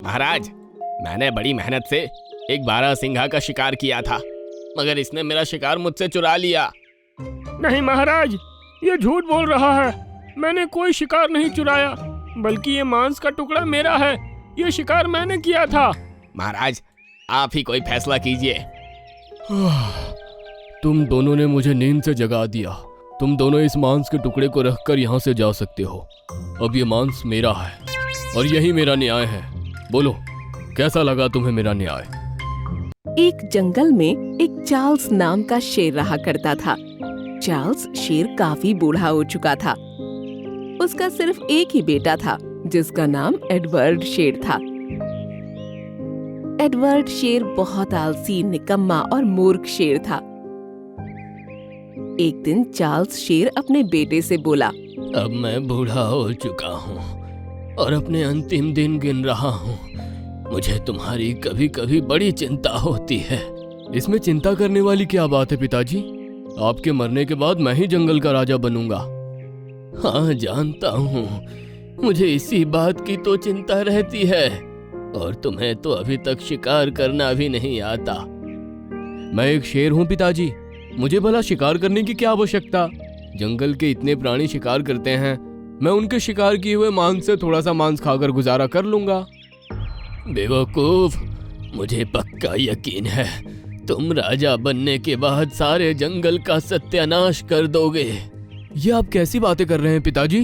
महाराज, मैंने बड़ी मेहनत से एक बारहसिंघा का शिकार किया था, मगर इसने मेरा शिकार मुझसे चुरा लिया। नहीं महाराज, ये झूठ बोल रहा है। मैंने कोई शिकार नहीं चुराया, बल्कि ये मांस का टुकड़ा मेरा है। ये शिकार मैंने किया था। महाराज, आप ही कोई फैसला कीजिए। तुम दोनों ने मुझे नींद से जगा दिया। तुम दोनों इस मांस के टुकड़े को रखकर यहाँ से जा सकते हो। अब ये मांस मेरा है और यही मेरा न्याय है। बोलो, कैसा लगा तुम्हें मेरा न्याय? एक जंगल में एक चार्ल्स नाम का शेर रहा करता था। चार्ल्स शेर काफी बूढ़ा हो चुका था। उसका सिर्फ एक ही बेटा था, जिसका नाम एडवर्ड शेर था। एडवर्ड शेर बहुत आलसी, निकम्मा और मूर्ख शेर था। एक दिन चार्ल्स शेर अपने बेटे से बोला, अब मैं बूढ़ा हो चुका हूँ और अपने अंतिम दिन गिन रहा हूँ। मुझे तुम्हारी कभी कभी बड़ी चिंता होती है। इसमें चिंता करने वाली क्या बात है पिताजी? आपके मरने के बाद मैं ही जंगल का राजा बनूंगा। हाँ, जानता हूँ, मुझे इसी बात की तो चिंता रहती है। और तुम्हें तो अभी तक शिकार करना भी नहीं आता। मैं एक शेर हूँ पिताजी, मुझे भला शिकार करने की क्या आवश्यकता? जंगल के इतने प्राणी शिकार करते हैं, मैं उनके शिकार किए हुए मांस से थोड़ा सा मांस खाकर गुजारा कर लूंगा। बेवकूफ, मुझे पक्का यकीन है तुम राजा बनने के बाद सारे जंगल का सत्यानाश कर दोगे। ये आप कैसी बातें कर रहे हैं पिताजी?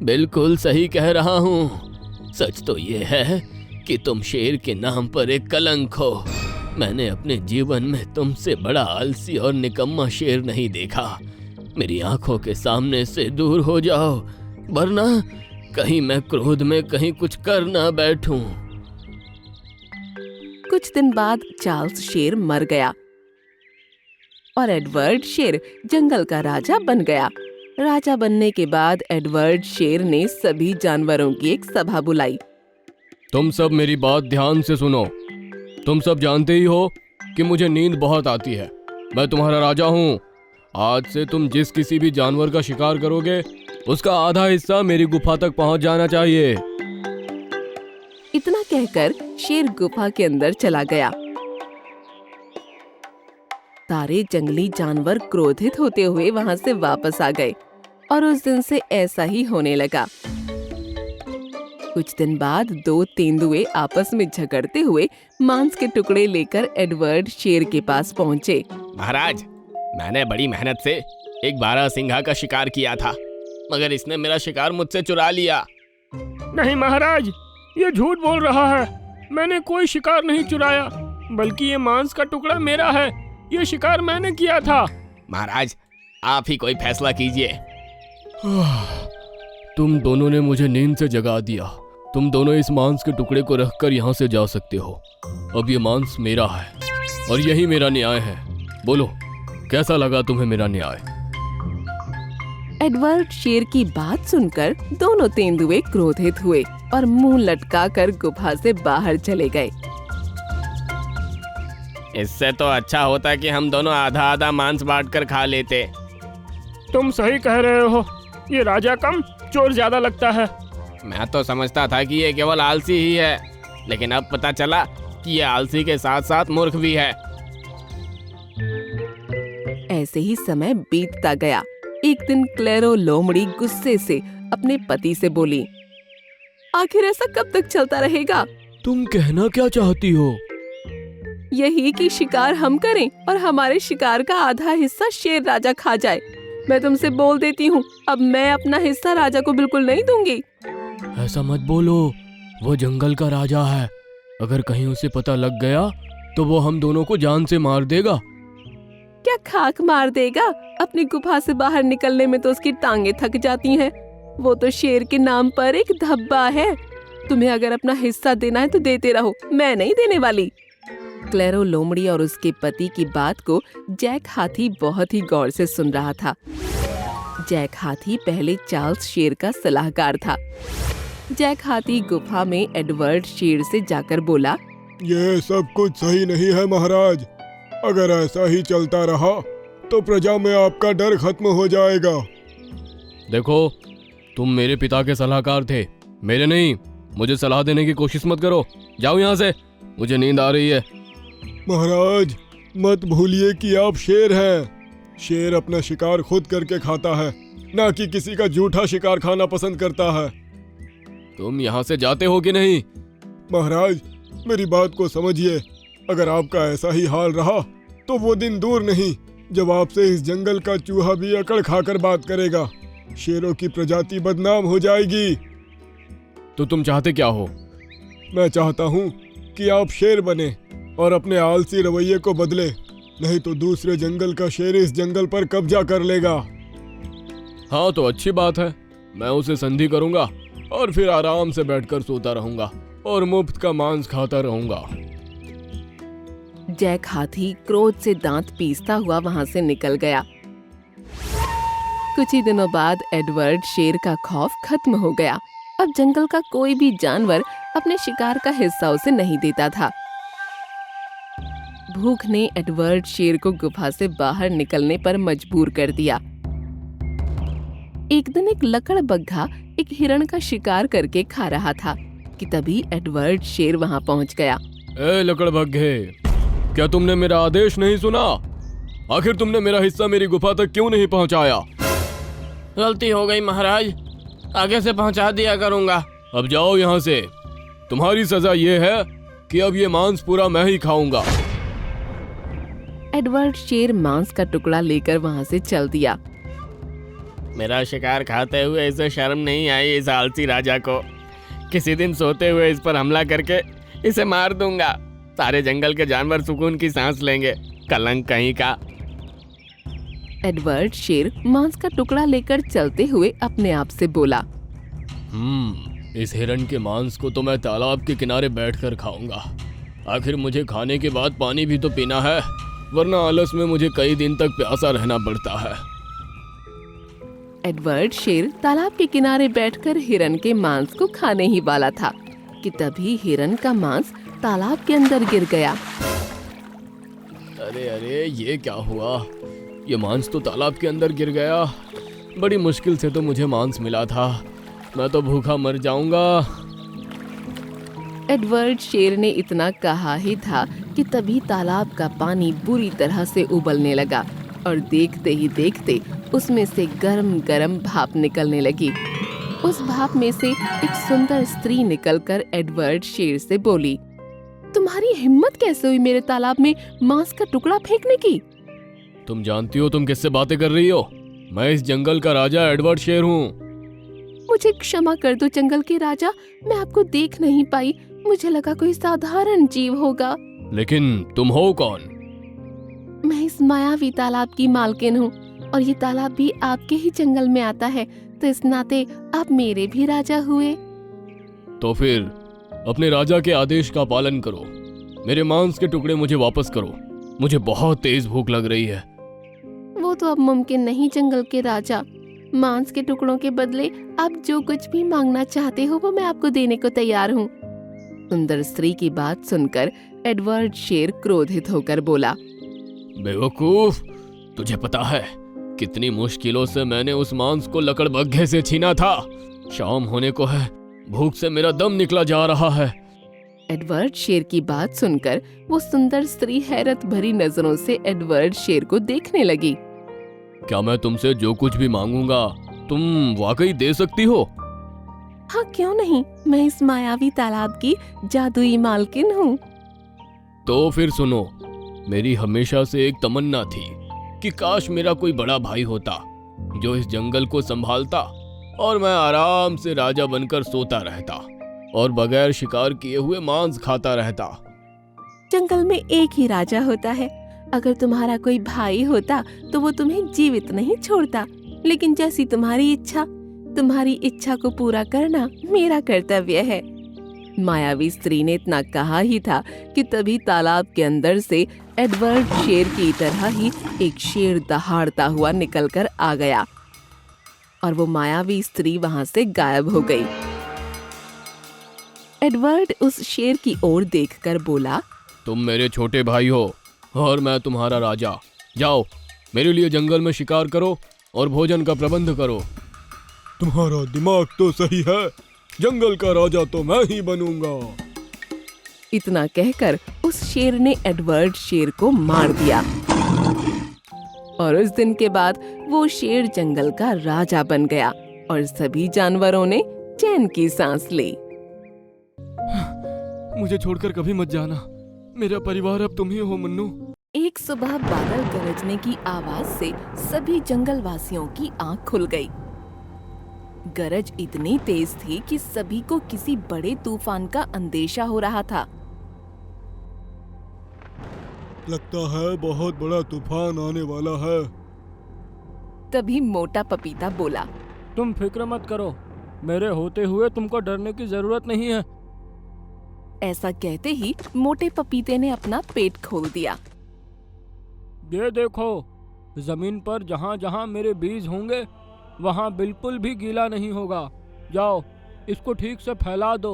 बिल्कुल सही कह रहा हूँ। सच तो ये है कि तुम शेर के नाम पर एक कलंक हो। मैंने अपने जीवन में तुमसे बड़ा आलसी और निकम्मा शेर नहीं देखा। मेरी आंखों के सामने से दूर हो जाओ, वरना कहीं मैं क्रोध में कहीं कुछ कर ना बैठूं। कुछ दिन बाद चार्ल्स शेर मर गया और एडवर्ड शेर जंगल का राजा बन गया। राजा बनने के बाद एडवर्ड शेर ने सभी जानवरों की एक सभा बुलाई। तुम सब मेरी बात ध्यान से सुनो। तुम सब जानते ही हो कि मुझे नींद बहुत आती है। मैं तुम्हारा राजा हूँ। आज से तुम जिस किसी भी जानवर का शिकार करोगे, उसका आधा हिस्सा मेरी गुफा तक पहुँच जाना चाहिए। इतना कहकर शेर गुफा के अंदर चला गया। सारे जंगली जानवर क्रोधित होते हुए वहां से वापस आ गए और उस दिन से ऐसा ही होने लगा। कुछ दिन बाद दो तेंदुए आपस में झगड़ते हुए मांस के टुकड़े लेकर एडवर्ड शेर के पास पहुंचे। महाराज, मैंने बड़ी मेहनत से एक बारहसिंघा का शिकार किया था, मगर इसने मेरा शिकार मुझसे चुरा लिया। नहीं महाराज, ये झूठ बोल रहा है। मैंने कोई शिकार नहीं चुराया, बल्कि ये मांस का टुकड़ा मेरा है। ये शिकार मैंने किया था। महाराज, आप ही कोई फैसला कीजिए। तुम दोनों ने मुझे नींद से जगा दिया। तुम दोनों इस मांस के टुकड़े को रखकर यहाँ से जा सकते हो। अब ये मांस मेरा है और यही मेरा न्याय है। बोलो, कैसा लगा तुम्हें मेरा न्याय? एडवर्ड शेर की बात सुनकर दोनों तेंदुए क्रोधित हुए और मुंह लटकाकर गुफा से बाहर चले गए। इससे तो अच्छा होता कि हम दोनों आधा आधा मांस बांटकर खा लेते। तुम सही कह रहे हो। ये राजा कम, चोर ज्यादा लगता है। मैं तो समझता था कि ये केवल आलसी ही है, लेकिन अब पता चला कि ये आलसी के साथ साथ मूर्ख भी है। ऐसे ही समय बीतता गया। एक दिन क्लेरो लोमड़ी गुस्से से अपने पति से बोली, आखिर ऐसा कब तक चलता रहेगा? तुम कहना क्या चाहती हो? यही कि शिकार हम करें और हमारे शिकार का आधा हिस्सा शेर राजा खा जाए। मैं तुमसे बोल देती हूँ, अब मैं अपना हिस्सा राजा को बिल्कुल नहीं दूंगी। ऐसा मत बोलो, वो जंगल का राजा है। अगर कहीं उसे पता लग गया तो वो हम दोनों को जान से मार देगा। क्या खाक मार देगा? अपनी गुफा से बाहर निकलने में तो उसकी टांगे थक जाती हैं। वो तो शेर के नाम पर एक धब्बा है। तुम्हें अगर अपना हिस्सा देना है तो देते रहो, मैं नहीं देने वाली। क्लेरो लोमड़ी और उसके पति की बात को जैक हाथी बहुत ही गौर से सुन रहा था। जैक हाथी पहले चार्ल्स शेर का सलाहकार था। जैक हाथी गुफा में एडवर्ड शेर से जाकर बोला, ये सब कुछ सही नहीं है महाराज। अगर ऐसा ही चलता रहा तो प्रजा में आपका डर खत्म हो जाएगा। देखो, तुम मेरे पिता के सलाहकार थे, मेरे नहीं। मुझे सलाह देने की कोशिश मत करो। जाओ यहाँ से, मुझे नींद आ रही है। महाराज, मत भूलिए कि आप शेर हैं। शेर अपना शिकार खुद करके खाता है, ना कि किसी का झूठा शिकार खाना पसंद करता है। तुम यहाँ से जाते हो कि नहीं? महाराज, मेरी बात को समझिए। अगर आपका ऐसा ही हाल रहा तो वो दिन दूर नहीं जब आपसे इस जंगल का चूहा भी अकड़ खाकर बात करेगा। शेरों की प्रजाति बदनाम हो जाएगी। तो तुम चाहते क्या हो? मैं चाहता हूँ कि आप शेर बने और अपने आलसी रवैये को बदले, नहीं तो दूसरे जंगल का शेर इस जंगल पर कब्जा कर लेगा। हाँ तो अच्छी बात है, मैं उसे संधि करूंगा और फिर आराम से बैठकर सोता रहूंगा और मुफ्त का मांस खाता रहूंगा। जैक हाथी क्रोध से दांत पीसता हुआ वहां से निकल गया। कुछ ही दिनों बाद एडवर्ड शेर का खौफ खत्म हो गया। अब जंगल का कोई भी जानवर अपने शिकार का हिस्सा उसे नहीं देता था। भूख ने एडवर्ड शेर को गुफा से बाहर निकलने पर मजबूर कर दिया। एक दिन एक लकड़बग्घा एक हिरण का शिकार करके खा रहा था कि तभी एडवर्ड शेर वहां पहुंच गया। ए लकड़बग्घे, क्या तुमने मेरा आदेश नहीं सुना? आखिर तुमने मेरा हिस्सा मेरी गुफा तक क्यों नहीं पहुंचाया? गलती हो गई महाराज, आगे से पहुंचा दिया करूंगा। अब जाओ यहाँ से। तुम्हारी सजा ये है कि अब ये मांस पूरा मैं ही खाऊंगा। एडवर्ड शेर मांस का टुकड़ा लेकर वहां से चल दिया। मेरा शिकार खाते हुए इसे शर्म नहीं आई इस आलसी राजा को। किसी दिन सोते हुए इस पर हमला करके इसे मार दूंगा। सारे जंगल के जानवर सुकून की सांस लेंगे। कलंक कहीं का। एडवर्ड शेर मांस का टुकड़ा लेकर चलते हुए अपने आप से बोला, इस हिरण के मांस को तो मैं तालाब के किनारे बैठकर खाऊंगा। आखिर मुझे खाने के बाद पानी भी तो पीना है, वरना आलस में मुझे कई दिन तक प्यासा रहना पड़ता है। एडवर्ड शेर तालाब के किनारे बैठकर हिरन के मांस को खाने ही वाला था कि तभी हिरन का मांस तालाब के अंदर गिर गया। अरे अरे, ये क्या हुआ? ये मांस तो तालाब के अंदर गिर गया। बड़ी मुश्किल से तो मुझे मांस मिला था, मैं तो भूखा मर जाऊंगा। एडवर्ड शेर ने इतना कहा ही था कि तभी तालाब का पानी बुरी तरह से उबलने लगा और देखते ही देखते उसमें से गरम गरम भाप निकलने लगी। उस भाप में से एक सुंदर स्त्री निकलकर एडवर्ड शेर से बोली, तुम्हारी हिम्मत कैसे हुई मेरे तालाब में मांस का टुकड़ा फेंकने की? तुम जानती हो तुम किससे बातें कर रही हो? मैं इस जंगल का राजा एडवर्ड शेर हूँ। मुझे क्षमा कर दो जंगल के राजा, मैं आपको देख नहीं पाई। मुझे लगा कोई साधारण जीव होगा। लेकिन तुम हो कौन? मैं इस मायावी तालाब की मालकिन हूँ और ये तालाब भी आपके ही जंगल में आता है, तो इस नाते आप मेरे भी राजा हुए। तो फिर अपने राजा के आदेश का पालन करो। मेरे मांस के टुकड़े मुझे वापस करो। मुझे बहुत तेज भूख लग रही है। वो तो अब मुमकिन नहीं जंगल के राजा। मांस के टुकड़ों के बदले आप जो कुछ भी मांगना चाहते हो वो मैं आपको देने को तैयार हूँ। सुंदर स्त्री की बात सुनकर एडवर्ड शेर क्रोधित होकर बोला, बेवकूफ, तुझे पता है कितनी मुश्किलों से मैंने उस मांस को लकड़बग्घे से छीना था। शाम होने को है, भूख से मेरा दम निकला जा रहा है। एडवर्ड शेर की बात सुनकर वो सुंदर स्त्री हैरत भरी नजरों से एडवर्ड शेर को देखने लगी। क्या मैं तुमसे जो कुछ भी मांगूंगा तुम वाकई दे सकती हो? हाँ क्यों नहीं, मैं इस मायावी तालाब की जादुई मालकिन हूँ। तो फिर सुनो, मेरी हमेशा से एक तमन्ना थी कि काश मेरा कोई बड़ा भाई होता जो इस जंगल को संभालता और मैं आराम से राजा बनकर सोता रहता और बगैर शिकार किए हुए मांस खाता रहता। जंगल में एक ही राजा होता है। अगर तुम्हारा कोई भाई होता तो वो तुम्हें जीवित नहीं छोड़ता, लेकिन जैसी तुम्हारी इच्छा को पूरा करना मेरा कर्तव्य है। मायावी स्त्री ने इतना कहा ही था कि तभी तालाब के अंदर से एडवर्ड शेर की तरह ही एक शेर दहाड़ता हुआ निकलकर आ गया और वो मायावी स्त्री वहां से गायब हो गई। एडवर्ड उस शेर की ओर देखकर बोला, तुम मेरे छोटे भाई हो और मैं तुम्हारा राजा। जाओ, मेरे लिए जंगल में शिकार करो और भोजन का प्रबंध करो। तुम्हारा दिमाग तो सही है, जंगल का राजा तो मैं ही बनूंगा। इतना कहकर उस शेर ने एडवर्ड शेर को मार दिया और उस दिन के बाद वो शेर जंगल का राजा बन गया और सभी जानवरों ने चैन की सांस ली। मुझे छोड़कर कभी मत जाना, मेरा परिवार अब तुम ही हो मुन्नू। एक सुबह बादल गरजने की आवाज से सभी जंगल वासियों की आंख खुल गई। गरज इतनी तेज थी कि सभी को किसी बड़े तूफान का अंदेशा हो रहा था। लगता है बहुत बड़ा तूफान आने वाला है। तभी मोटा पपीता बोला, तुम फिक्र मत करो, मेरे होते हुए तुमको डरने की जरूरत नहीं है। ऐसा कहते ही मोटे पपीते ने अपना पेट खोल दिया। ये देखो, जमीन पर जहाँ जहाँ मेरे बीज होंगे वहाँ बिल्कुल भी गीला नहीं होगा। जाओ, इसको ठीक से फैला दो।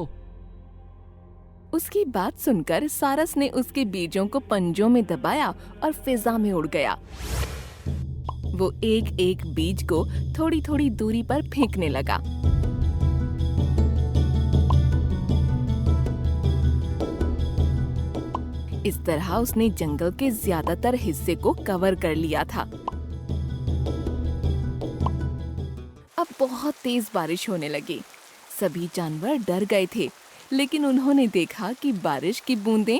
उसकी बात सुनकर सारस ने उसके बीजों को पंजों में दबाया और फिजा में उड़ गया। वो एक एक बीज को थोड़ी थोड़ी दूरी पर फेंकने लगा। इस तरह उसने जंगल के ज्यादातर हिस्से को कवर कर लिया था। अब बहुत तेज बारिश होने लगी। सभी जानवर डर गए थे, लेकिन उन्होंने देखा कि बारिश की बूंदें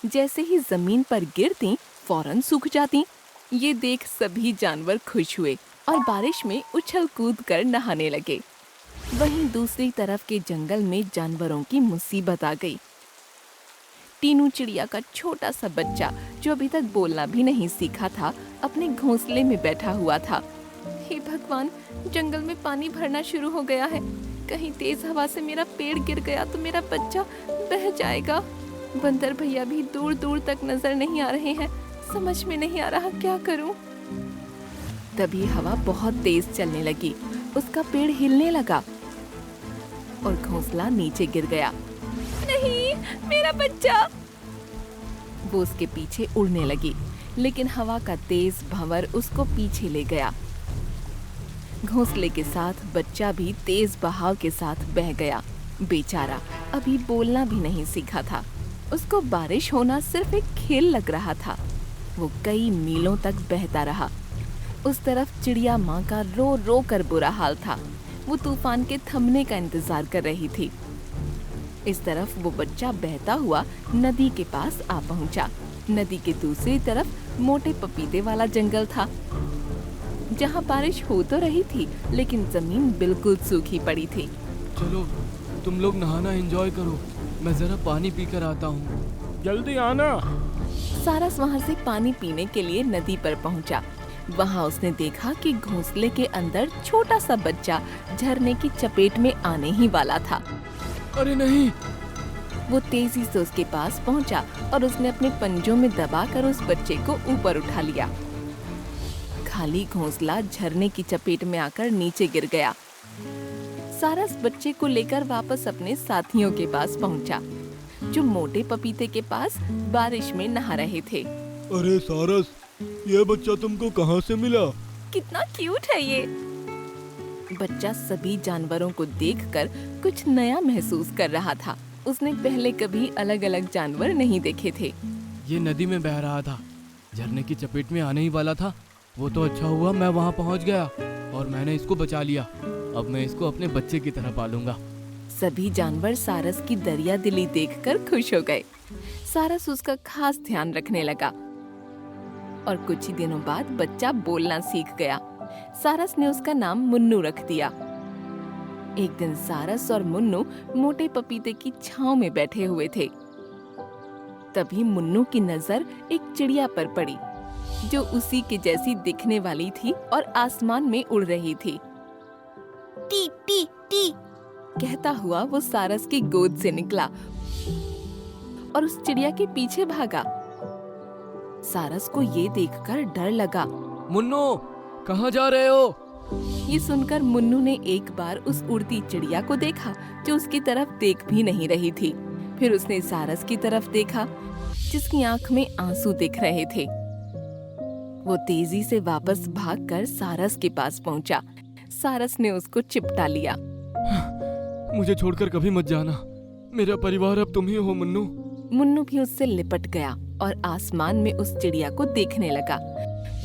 जैसे ही जमीन पर गिरती फौरन सूख जाती। ये देख सभी जानवर खुश हुए और बारिश में उछल कूद कर नहाने लगे। वहीं दूसरी तरफ के जंगल में जानवरों की मुसीबत आ गई। टीनू चिड़िया का छोटा सा बच्चा, जो अभी तक बोलना भी नहीं सीखा था, अपने घोंसले में बैठा हुआ था। हे भगवान, जंगल में पानी भरना शुरू हो गया है। कहीं तेज हवा से मेरा पेड़ गिर गया तो मेरा बच्चा बह जाएगा। बंदर भैया भी दूर दूर तक नजर नहीं आ रहे हैं। समझ में नहीं आ रहा क्या करूं। तभी हवा बहुत तेज चलने लगी। उसका पेड़ हिलने लगा और घोंसला नीचे गिर गया। नहीं, मेरा बच्चा! वो उसके पीछे उड़ने लगी, लेकिन हवा का तेज भंवर उसको पीछे ले गया। घोंसले के साथ बच्चा भी तेज बहाव के साथ बह गया। बेचारा अभी बोलना भी नहीं सीखा था। उसको बारिश होना सिर्फ एक खेल लग रहा था। वो कई मीलों तक बहता रहा। उस तरफ चिड़िया माँ का रो रो कर बुरा हाल था। वो तूफान के थमने का इंतजार कर रही थी। इस तरफ वो बच्चा बहता हुआ नदी के पास आ पहुंचा। नदी के दूसरी तरफ मोटे पपीते वाला जंगल था, जहाँ बारिश हो तो रही थी, लेकिन जमीन बिल्कुल सूखी पड़ी थी। चलो, तुम लोग नहाना एंजॉय करो, मैं जरा पानी पीकर आता हूँ। जल्दी आना। सारस वहाँ से पानी पीने के लिए नदी पर पहुँचा। वहाँ उसने देखा कि घोंसले के अंदर छोटा सा बच्चा झरने की चपेट में आने ही वाला था। अरे नहीं! वो तेजी से उसके पास पहुँचा और उसने अपने पंजों में दबाकर उस बच्चे को ऊपर उठा लिया। खाली घोंसला झरने की चपेट में आकर नीचे गिर गया। सारस बच्चे को लेकर वापस अपने साथियों के पास पहुंचा, जो मोटे पपीते के पास बारिश में नहा रहे थे। अरे सारस, ये बच्चा तुमको कहाँ से मिला? कितना क्यूट है ये! बच्चा सभी जानवरों को देखकर कुछ नया महसूस कर रहा था। उसने पहले कभी अलग अलग जानवर नहीं देखे थे। ये नदी में बह रहा था, झरने की चपेट में आने ही वाला था। वो तो अच्छा हुआ मैं वहाँ पहुँच गया और मैंने इसको बचा लिया। अब मैं इसको अपने बच्चे की तरह पालूंगा। सभी जानवर सारस की दरिया दिली देखकर खुश हो गए। सारस उसका खास ध्यान रखने लगा और कुछ ही दिनों बाद बच्चा बोलना सीख गया। सारस ने उसका नाम मुन्नू रख दिया। एक दिन सारस और मुन्नू मोटे पपीते की छांव में बैठे हुए थे। तभी मुन्नू की नजर एक चिड़िया पर पड़ी, जो उसी के जैसी दिखने वाली थी और आसमान में उड़ रही थी। टी टी टी कहता हुआ वो सारस की गोद से निकला और उस चिड़िया के पीछे भागा। सारस को ये देखकर डर लगा। मुन्नू, कहाँ जा रहे हो? ये सुनकर मुन्नू ने एक बार उस उड़ती चिड़िया को देखा, जो उसकी तरफ देख भी नहीं रही थी। फिर उसने सारस की तरफ देखा, जिसकी आंख में आंसू दिख रहे थे। वो तेजी से वापस भागकर सारस के पास पहुंचा। सारस ने उसको चिपटा लिया। मुझे छोड़कर कभी मत जाना। मेरा परिवार अब तुम ही हो मुन्नू। मुन्नू भी उससे लिपट गया और आसमान में उस चिड़िया को देखने लगा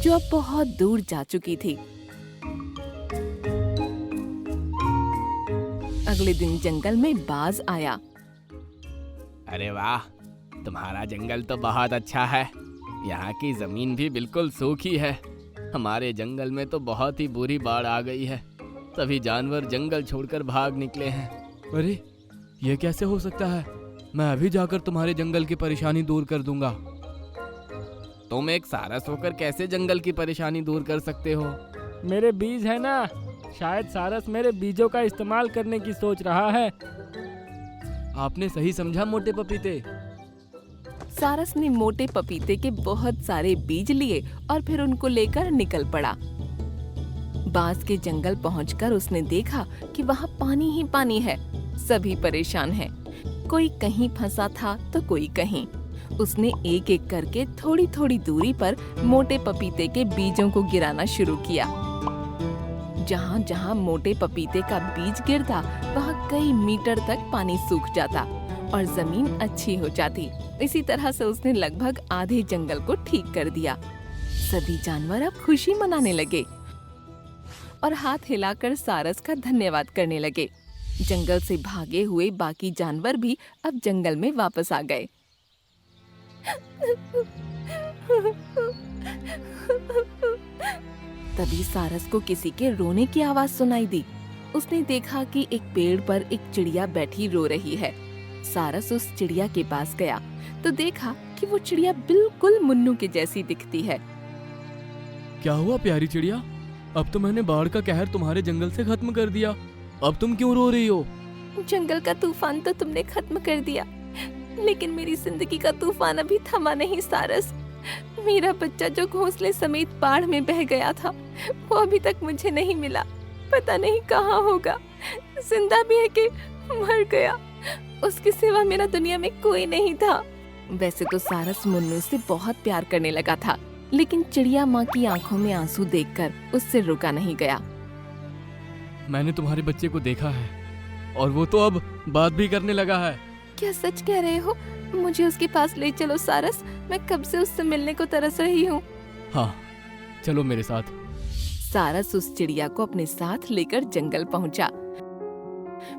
जो अब बहुत दूर जा चुकी थी। अगले दिन जंगल में बाज आया। अरे वाह, तुम्हारा जंगल तो बहुत अच्छा है। यहाँ की जमीन भी बिल्कुल सूखी है। हमारे जंगल में तो बहुत ही बुरी बाढ़ आ गई है। सभी जानवर जंगल छोड़कर भाग निकले हैं। अरे ये कैसे हो सकता है? मैं अभी जाकर तुम्हारे जंगल की परेशानी दूर कर दूंगा। तुम एक सारस होकर कैसे जंगल की परेशानी दूर कर सकते हो? मेरे बीज है ना, शायद सारस मेरे बीजों का इस्तेमाल करने की सोच रहा है। आपने सही समझा मोटे पपीते। सारस ने मोटे पपीते के बहुत सारे बीज लिए और फिर उनको लेकर निकल पड़ा। बांस के जंगल पहुंचकर उसने देखा कि वहाँ पानी ही पानी है। सभी परेशान हैं। कोई कहीं फंसा था तो कोई कहीं। उसने एक एक करके थोड़ी थोड़ी दूरी पर मोटे पपीते के बीजों को गिराना शुरू किया। जहाँ जहाँ मोटे पपीते का बीज गिरता वहाँ कई मीटर तक पानी सूख जाता और जमीन अच्छी हो जाती। इसी तरह से उसने लगभग आधे जंगल को ठीक कर दिया। सभी जानवर अब खुशी मनाने लगे और हाथ हिलाकर सारस का धन्यवाद करने लगे। जंगल से भागे हुए बाकी जानवर भी अब जंगल में वापस आ गए। तभी सारस को किसी के रोने की आवाज सुनाई दी। उसने देखा कि एक पेड़ पर एक चिड़िया बैठी रो रही है। सारस उस चिड़िया के पास गया तो देखा कि वो चिड़िया बिल्कुल मुन्नू के जैसी दिखती है। क्या हुआ प्यारी चिड़िया? अब तो मैंने बाढ़ का कहर तुम्हारे जंगल से खत्म कर दिया। अब तुम क्यों रो रही हो? जंगल का तूफान तो तुमने खत्म कर दिया, लेकिन मेरी जिंदगी का तूफान अभी थमा नहीं सारस। मेरा बच्चा जो घोंसले समेत बाढ़ में बह गया था वो अभी तक मुझे नहीं मिला। पता नहीं कहाँ होगा, जिंदा भी है कि मर गया। उसके सिवा मेरा दुनिया में कोई नहीं था। वैसे तो सारस मुन्नू से बहुत प्यार करने लगा था, लेकिन चिड़िया माँ की आंखों में आंसू देखकर उससे रुका नहीं गया। मैंने तुम्हारे बच्चे को देखा है और वो तो अब बात भी करने लगा है। क्या सच कह रहे हो? मुझे उसके पास ले चलो सारस, मैं कब से उससे मिलने को तरस रही हूँ। हाँ, चलो मेरे साथ। सारस उस चिड़िया को अपने साथ लेकर जंगल पहुँचा।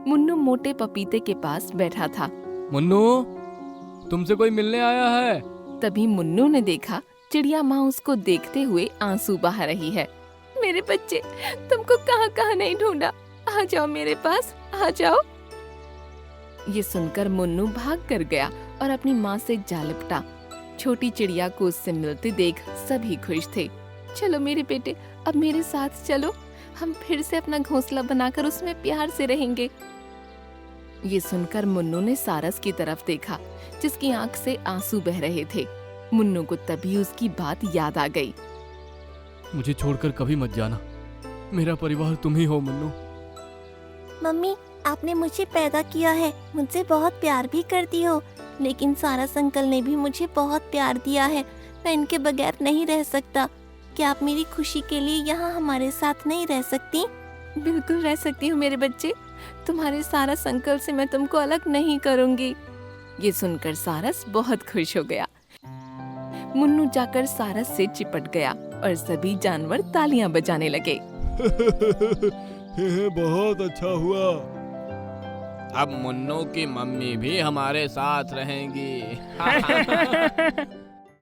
मुन्नू मोटे पपीते के पास बैठा था। मुन्नू, तुमसे कोई मिलने आया है। तभी मुन्नू ने देखा चिड़िया माँ उसको देखते हुए आंसू बहा रही है। मेरे बच्चे, तुमको कहाँ कहाँ नहीं ढूंढा, आ जाओ मेरे पास, आ जाओ। ये सुनकर मुन्नू भाग कर गया और अपनी माँ से जा लिपटा। छोटी चिड़िया को उससे मिलते देख सभी खुश थे। चलो मेरे बेटे, अब मेरे साथ चलो, हम फिर से अपना घोंसला बनाकर उसमें प्यार से रहेंगे। ये सुनकर मुन्नू ने सारस की तरफ देखा, जिसकी आंख से आंसू बह रहे थे। मुन्नू को तभी उसकी बात याद आ गई। मुझे छोड़कर कभी मत जाना। मेरा परिवार तुम ही हो मुन्नू। मम्मी, आपने मुझे पैदा किया है, मुझसे बहुत प्यार भी करती हो, लेकिन सारस अंकल ने भी मुझे बहुत प्यार दिया है। मैं इनके बगैर नहीं रह सकता। क्या आप मेरी खुशी के लिए यहाँ हमारे साथ नहीं रह सकती? बिल्कुल रह सकती हूँ मेरे बच्चे। तुम्हारे सारस अंकल से मैं तुमको अलग नहीं करूँगी। ये सुनकर सारस बहुत खुश हो गया। मुन्नू जाकर सारस से चिपट गया और सभी जानवर तालियां बजाने लगे। बहुत अच्छा हुआ। अब मुन्नू की मम्मी भी हमारे साथ रहेंगी।